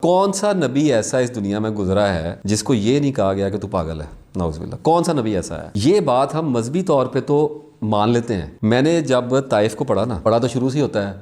کون سا نبی ایسا اس دنیا میں گزرا ہے جس کو یہ نہیں کہا گیا کہ تو پاگل ہے؟ نعوذ باللہ، کون سا نبی ایسا ہے؟ یہ بات ہم مذہبی طور پہ تو مان لیتے ہیں. میں نے جب طائف کو پڑھا تو شروع سے ہی ہوتا ہے،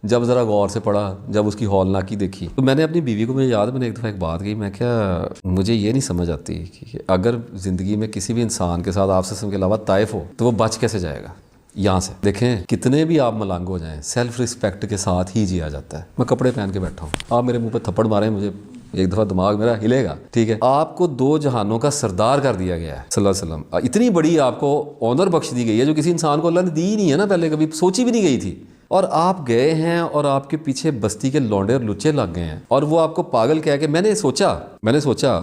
جب ذرا غور سے پڑھا، جب اس کی ہولناکی دیکھی تو میں نے اپنی بیوی کو، مجھے یاد، میں نے ایک دفعہ ایک بات کہی، میں کیا مجھے یہ نہیں سمجھ آتی کہ اگر زندگی میں کسی بھی انسان کے ساتھ آپ سے کے علاوہ طائف ہو تو وہ بچ کیسے جائے گا یہاں سے؟ دیکھیں کتنے بھی آپ ملنگ ہو جائیں، سیلف رسپیکٹ کے ساتھ ہی جیا جاتا ہے. میں کپڑے پہن کے بیٹھا ہوں، آپ میرے منہ پہ تھپڑ ماریں، مجھے ایک دفعہ دماغ میرا ہلے گا. ٹھیک ہے، آپ کو 2 جہانوں کا سردار کر دیا گیا ہے صلی اللہ علیہ وسلم. اتنی بڑی آپ کو آنر بخش دی گئی ہے جو کسی انسان کو اللہ نے دی ہی نہیں ہے نا، پہلے کبھی سوچی بھی نہیں گئی تھی. اور آپ گئے ہیں اور آپ کے پیچھے بستی کے لونڈے اور لچے لگ گئے ہیں، اور وہ آپ کو پاگل کہہ کے میں نے سوچا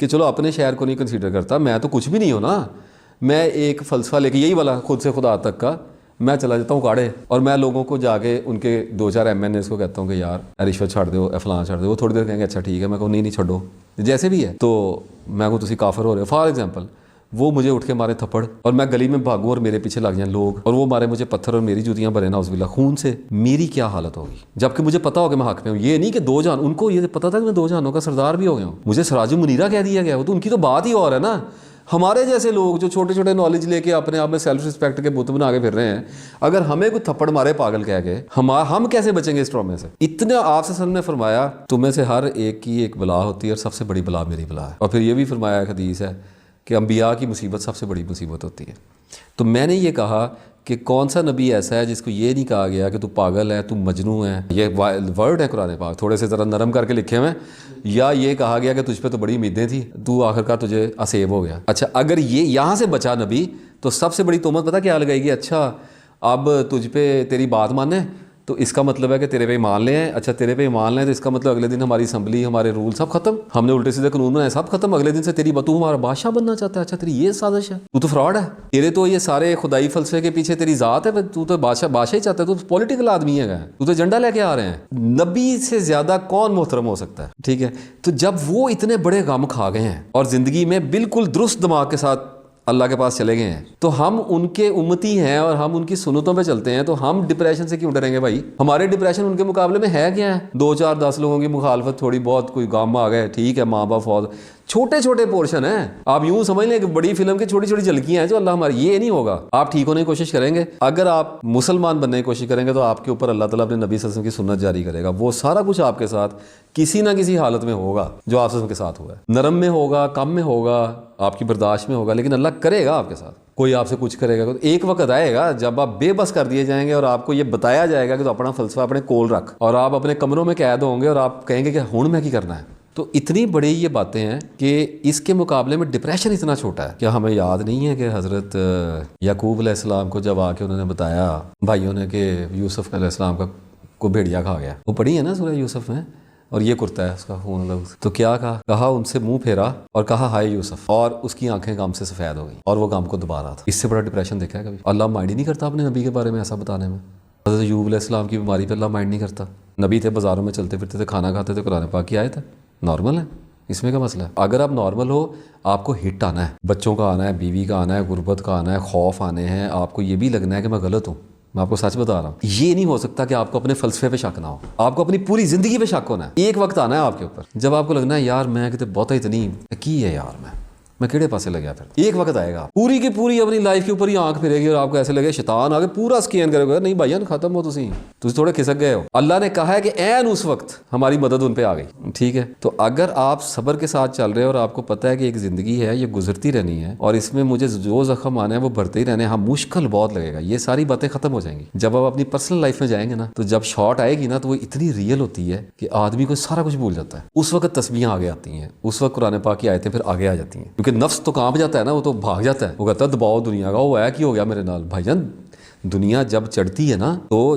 کہ چلو اپنے شہر کو نہیں کنسیڈر کرتا، میں تو کچھ بھی نہیں ہوں نا. میں ایک فلسفہ لے کے، یہی والا خود سے خدا تک کا، میں چلا جاتا ہوں کاڑے، اور میں لوگوں کو جا کے ان کے 2-4 MNAs کو کہتا ہوں کہ یار رشوت چھاڑ دو، فلاں چھاڑ دو. وہ تھوڑی دیر کہیں گے اچھا ٹھیک ہے، میں کہوں نہیں چھوڑو جیسے بھی ہے. تو میں کہوں تسی کافر ہو رہے ہو فار ایگزامپل، وہ مجھے اٹھ کے مارے تھپڑ اور میں گلی میں بھاگوں اور میرے پیچھے لگ جائیں لوگ اور وہ مارے مجھے پتھر اور میری جوتیاں بھرے نعوذ باللہ خون سے، میری کیا حالت ہوگی؟ جبکہ مجھے پتا ہو کہ میں حق میں ہوں. یہ نہیں کہ 2 جہان، ان کو یہ پتا تھا کہ میں 2 جہانوں کا سردار بھی ہو گیا ہوں، مجھے سراج منیرہ کہہ دیا گیا. وہ تو ان کی تو بات ہی اور ہے نا. ہمارے جیسے لوگ جو چھوٹے چھوٹے نالج لے کے اپنے آپ میں سیلف رسپیکٹ کے بت بنا کے پھر رہے ہیں، اگر ہمیں کوئی تھپڑ مارے پاگل کہہ کے، ہم کیسے بچیں گے اس ٹرامے سے؟ اتنا آپ سے نے فرمایا تمہیں سے ہر ایک کی ایک بلا ہوتی ہے اور سب سے بڑی بلا میری بلا ہے. اور پھر یہ بھی فرمایا ایک حدیث ہے کہ انبیاء کی مصیبت سب سے بڑی مصیبت ہوتی ہے. تو میں نے یہ کہا کہ کون سا نبی ایسا ہے جس کو یہ نہیں کہا گیا کہ تو پاگل ہے، تو مجنون ہے. یہ ورڈ ہے قرآن پاک، تھوڑے سے ذرا نرم کر کے لکھے ہوئے. یا یہ کہا گیا کہ تجھ پہ تو بڑی امیدیں تھی، تو آخر کار تجھے اسیب ہو گیا. اچھا، اگر یہ یہاں سے بچا نبی تو سب سے بڑی تہمت پتہ کیا لگائے گی؟ اچھا اب تجھ پہ تیری بات مانے تو اس کا مطلب ہے کہ تیرے پہ ایمان لے ہیں. اچھا تیرے پہ ایمان لیں تو اس کا مطلب اگلے دن ہماری اسمبلی، ہمارے رول سب ختم، ہم نے الٹے سیدھے قانون بنائے سب ختم. اگلے دن سے تیری تو ہمارا بادشاہ بننا چاہتا ہے. اچھا تیری یہ سازش ہے، تو فراڈ ہے. تیرے تو یہ سارے خدائی فلسفے کے پیچھے تیری ذات ہے، تو بادشاہ ہی چاہتا ہے، تو پولیٹیکل آدمی ہے، تو جھنڈا لے کے آ رہے ہیں. نبی سے زیادہ کون محترم ہو سکتا ہے؟ ٹھیک ہے، تو جب وہ اتنے بڑے غم کھا گئے ہیں اور زندگی میں بالکل درست دماغ کے ساتھ اللہ کے پاس چلے گئے ہیں، تو ہم ان کے امتی ہیں اور ہم ان کی سنتوں پہ چلتے ہیں، تو ہم ڈپریشن سے کیوں ڈریں گے بھائی؟ ہمارے ڈپریشن ان کے مقابلے میں ہے کیا ہے؟ 2-4-10 لوگوں کی مخالفت، تھوڑی بہت کوئی غم آ گئے، ٹھیک ہے، ماں باپ فوت، چھوٹے چھوٹے پورشن ہیں. آپ یوں سمجھ لیں کہ بڑی فلم کی چھوٹی چھوٹی جھلکیاں ہیں جو اللہ ہماری. یہ نہیں ہوگا. آپ ٹھیک ہونے کی کوشش کریں گے، اگر آپ مسلمان بننے کی کوشش کریں گے تو آپ کے اوپر اللہ تعالیٰ اپنے نبی صلی اللہ علیہ وسلم کی سنت جاری کرے گا. وہ سارا کچھ آپ کے ساتھ کسی نہ کسی حالت میں ہوگا جو آپ کے ساتھ ہوا ہے. نرم میں ہوگا، کم میں ہوگا، آپ کی برداشت میں ہوگا، لیکن اللہ کرے گا آپ کے ساتھ. کوئی آپ سے کچھ کرے گا. ایک وقت آئے گا جب آپ بے بس کر دیے جائیں گے اور آپ کو یہ بتایا جائے گا کہ تو اپنا فلسفہ اپنے کول رکھ، اور آپ اپنے کمروں میں قید ہوں گے اور آپ کہیں گے کہ ہن میں کی کرنا ہے. تو اتنی بڑی یہ باتیں ہیں کہ اس کے مقابلے میں ڈپریشن اتنا چھوٹا ہے. کیا ہمیں یاد نہیں ہے کہ حضرت یعقوب علیہ السلام کو جب آ کے انہوں نے بتایا بھائیوں نے کہ یوسف علیہ السلام کو بھیڑیا کھا گیا؟ وہ پڑھی ہے نا سورہ یوسف میں، اور یہ کرتا ہے اس کا خون لگ. تو کیا کہا ان سے منہ پھیرا اور کہا ہائے یوسف، اور اس کی آنکھیں غم سے سفید ہو گئی اور وہ غم کو دبا رہا تھا. اس سے بڑا ڈپریشن دیکھا ہے کبھی؟ اللہ مائنڈ ہی نہیں کرتا اپنے نبی کے بارے میں ایسا بتانے میں. حضرت ایوب علیہ السلام کی بیماری پہ اللہ مائنڈ نہیں کرتا. نبی تھے، بازاروں میں چلتے پھرتے تھے، کھانا کھاتے تھے، قرآن پاک کی آیت ہے، نارمل ہے. اس میں کیا مسئلہ ہے؟ اگر آپ نارمل ہو، آپ کو ہٹ آنا ہے، بچوں کا آنا ہے، بیوی کا آنا ہے، غربت کا آنا ہے، خوف آنے ہیں، آپ کو یہ بھی لگنا ہے کہ میں غلط ہوں. میں آپ کو سچ بتا رہا ہوں، یہ نہیں ہو سکتا کہ آپ کو اپنے فلسفے پہ شک نہ ہو. آپ کو اپنی پوری زندگی پہ شک ہونا ہے. ایک وقت آنا ہے آپ کے اوپر جب آپ کو لگنا ہے یار میں کتے بہت اتنی کی ہے یار، میں کیڑے پاسے لگیا. پھر ایک وقت آئے گا پوری کی پوری اپنی لائف کے اوپر ہی آنکھ پھرے گی اور آپ کو ایسے لگے شیطان آگے پورا سکین کرے گا، نہیں بھائی ختم ہو، تسی تھوڑے کھسک گئے ہو. اللہ نے کہا ہے کہ عین اس وقت ہماری مدد ان پہ آ گئی. ٹھیک ہے، تو اگر آپ صبر کے ساتھ چل رہے ہیں اور آپ کو پتہ ہے کہ ایک زندگی ہے، یہ گزرتی رہنی ہے اور اس میں مجھے جو زخم آنا ہے وہ بھرتے ہی رہنے ہیں، ہاں مشکل بہت لگے گا، یہ ساری باتیں ختم ہو جائیں گی. جب آپ اپنی پرسنل لائف میں جائیں گے نا، تو جب شارٹ آئے گی نا، تو وہ اتنی ریئل ہوتی ہے کہ آدمی کو سارا کچھ بھول جاتا ہے. اس وقت تسبیحاں آگے آتی ہیں، اس وقت قرآن پاک کی آیتیں پھر آگے آ جاتی ہیں، کیونکہ نفس تو کانپ جاتا ہے نا، وہ تو بھاگ جاتا ہے، وہ کہتا ہے دباؤ دنیا کا، وہ ہے کی ہو گیا میرے نال. بھائی جان دنیا جب چڑھتی ہے نا تو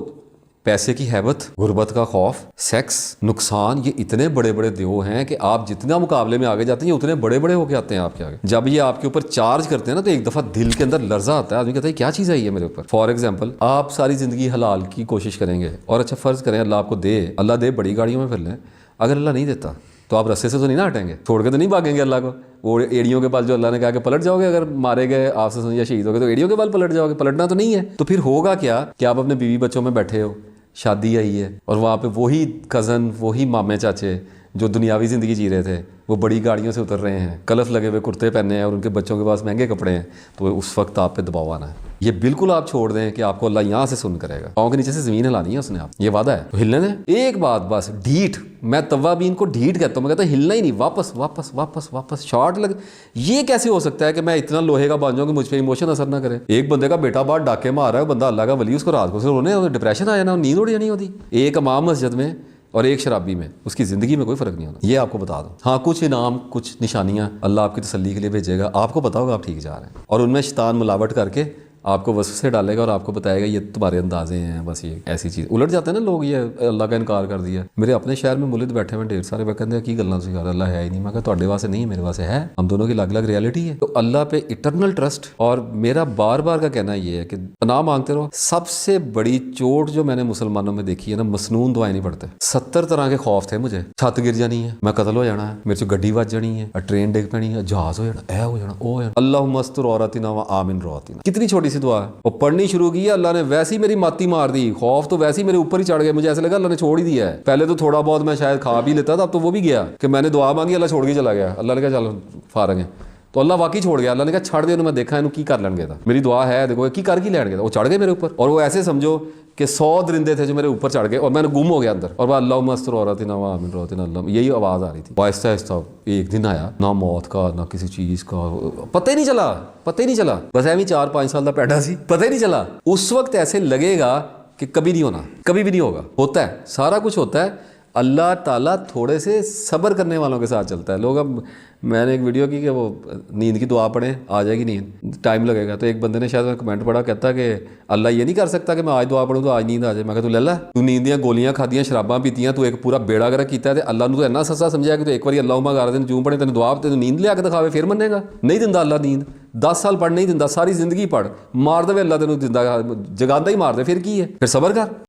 پیسے کی ہیبت، غربت کا خوف، سیکس، نقصان، یہ اتنے بڑے بڑے دیو ہیں کہ آپ جتنا مقابلے میں آگے جاتے ہیں یہ اتنے بڑے بڑے ہو کے آتے ہیں آپ کے آگے. جب یہ آپ کے اوپر چارج کرتے ہیں نا تو ایک دفعہ دل کے اندر لرزہ آتا ہے، آدمی کہتا ہے کیا چیز آئی ہے میرے اوپر. فار ایگزامپل آپ ساری زندگی حلال کی کوشش کریں گے اور اچھا فرض کریں اللہ آپ کو دے، اللہ دے بڑی گاڑیوں میں پھر لیں، اگر اللہ نہیں دیتا تو آپ رستے سے تو نہیں نہ ہٹیں گے، چھوڑ کے تو نہیں بھاگیں گے اللہ کو. وہ ایڑیوں کے بال جو اللہ نے کہا کہ پلٹ جاؤ گے، اگر مارے گئے آپ سے یا شہید ہو گئے تو ایڑیوں کے بال پلٹ جاؤ گے، پلٹنا تو نہیں ہے. تو پھر ہوگا کیا کہ آپ اپنے بیوی بچوں میں بیٹھے ہو، شادی آئی ہے اور وہاں پہ وہی کزن، وہی مامے چاچے جو دنیاوی زندگی جی رہے تھے وہ بڑی گاڑیوں سے اتر رہے ہیں, کلف لگے ہوئے کرتے پہنے ہیں اور ان کے بچوں کے پاس مہنگے کپڑے ہیں, تو اس وقت آپ پہ دباؤ آنا ہے. یہ بالکل آپ چھوڑ دیں کہ آپ کو اللہ یہاں سے سن کرے گا, پاؤں کے نیچے سے زمین ہلانی ہے اس نے, آپ یہ وعدہ ہے تو ہلنے دیں. ایک بات بس, ڈھیٹ, میں توابین کو ڈھیٹ کہتا ہوں, میں کہتا ہوں ہلنا ہی نہیں, واپس واپس واپس واپس شارٹ لگ. یہ کیسے ہو سکتا ہے کہ میں اتنا لوہے کا بن جاؤں کہ مجھ پہ ایموشن اثر نہ کرے. ایک بندے کا بیٹا باہر ڈاکے مار رہا ہے, بندہ اللہ کا ولی, اس کو رات کو سے رونے ڈپریشن آ جانا, نیند اڑ جانی ہوتی. ایک امام مسجد میں اور ایک شرابی میں, اس کی زندگی میں کوئی فرق نہیں ہونا, یہ آپ کو بتا دوں. ہاں کچھ انعام, کچھ نشانیاں اللہ آپ کی تسلی کے لیے بھیجے گا, آپ کو پتا ہوگا آپ ٹھیک جا رہے ہیں, اور ان میں شیطان ملاوٹ کر کے آپ کو وسوسے ڈالے گا اور آپ کو بتائے گا یہ تمہارے اندازے ہیں, بس یہ ایسی چیز. الٹ جاتے ہیں نا لوگ, یہ اللہ کا انکار کر دیا. میرے اپنے شہر میں مولد بیٹھے ہوئے ڈھیر سارے, وہ کہتے ہیں کی گلاں سکھا رہا, اللہ ہے ہی نہیں. میں کہا تواڈے واسطے نہیں, میرے واسطے ہے, ہم دونوں کی الگ الگ ریالٹی ہے. تو اللہ پہ اٹرنل ٹرسٹ, اور میرا بار بار کا کہنا یہ ہے کہ پناہ مانگتے رہو. سب سے بڑی چوٹ جو میں نے مسلمانوں میں دیکھی ہے نا, مسنون دعائیں نہیں پڑھتے. 70 طرح کے خوف تھے مجھے, چھت گر جانی ہے, میں قتل ہو جانا ہے, میرے سے گڈی وج جانی ہے, ٹرین ڈگ پینی ہے, جہاز ہو جانا, اے ہو جانا, او ہو جانا. اللہم استر عوراتنا و آمن رواتنا. کتنی چھوٹی سی دعا ہے, وہ پڑھنی شروع کی ہے, اللہ نے ویسی میری ماتی مار دی, خوف تو ویسی میرے اوپر ہی چڑھ گیا. مجھے ایسا لگا اللہ نے چھوڑ ہی دیا ہے. پہلے تو تھوڑا بہت میں شاید کھا بھی لیتا تھا, اب تو وہ بھی گیا کہ میں نے دعا مانگی, اللہ چھوڑ کے چلا گیا. اللہ نے کہا چلو فارغ ہیں, تو اللہ واقعی چھوڑ گیا. اللہ نے کہا چھڑ دے, میں دیکھا انہوں کی کر لین گیا تھا, میری دعا ہے دیکھو کی کر کی لین گیا تھا. وہ چڑھ گئے میرے اوپر, اور وہ ایسے سمجھو کہ 100 درندے تھے جو میرے اوپر چڑھ گئے, اور میں نے گم ہو گیا اندر. اور وہ اللہم استر عوراتنا و آمن رواتنا, اللہ, یہی آواز آ رہی تھی. آہستہ آہستہ ایک دن آیا, نہ موت کا نہ کسی چیز کا, پتہ ہی نہیں چلا, پتہ ہی نہیں چلا. بس ایویں 4-5 سال کا پیٹا سی, پتہ ہی نہیں چلا. اس وقت ایسے لگے گا کہ کبھی نہیں ہونا, کبھی بھی نہیں ہوگا. ہوتا ہے, سارا کچھ ہوتا ہے. اللہ تعالیٰ تھوڑے سے صبر کرنے والوں کے ساتھ چلتا ہے. لوگ, اب میں نے ایک ویڈیو کی کہ وہ نیند کی دعا پڑھیں, آ جائے گی نیند, ٹائم لگے گا. تو ایک بندے نے شاید کمنٹ پڑھا, کہتا کہ اللہ یہ نہیں کر سکتا کہ میں آج دعا پڑھوں تو آج نیند آ جائے. میں کہا تو لے لا, تو نیند دیاں گولیاں کھادیاں, شراباں پیتیاں, تو ایک پورا بیڑا گرک کیتا ہے, اللہ نے تو اتنا سستا سمجھا کہ تو ایک بار اللہم غار دن جوں پڑھے تینوں دعا, تینوں نیند لیا کے دکھاوے پھر منے گا. نہیں دیندا اللہ نیند, 10 سال پڑھ نہیں دیندا, ساری زندگی پڑھ, مار دے اللہ تینوں زندہ جگاندا ہی مار دے, پھر کی ہے, پھر صبر کر.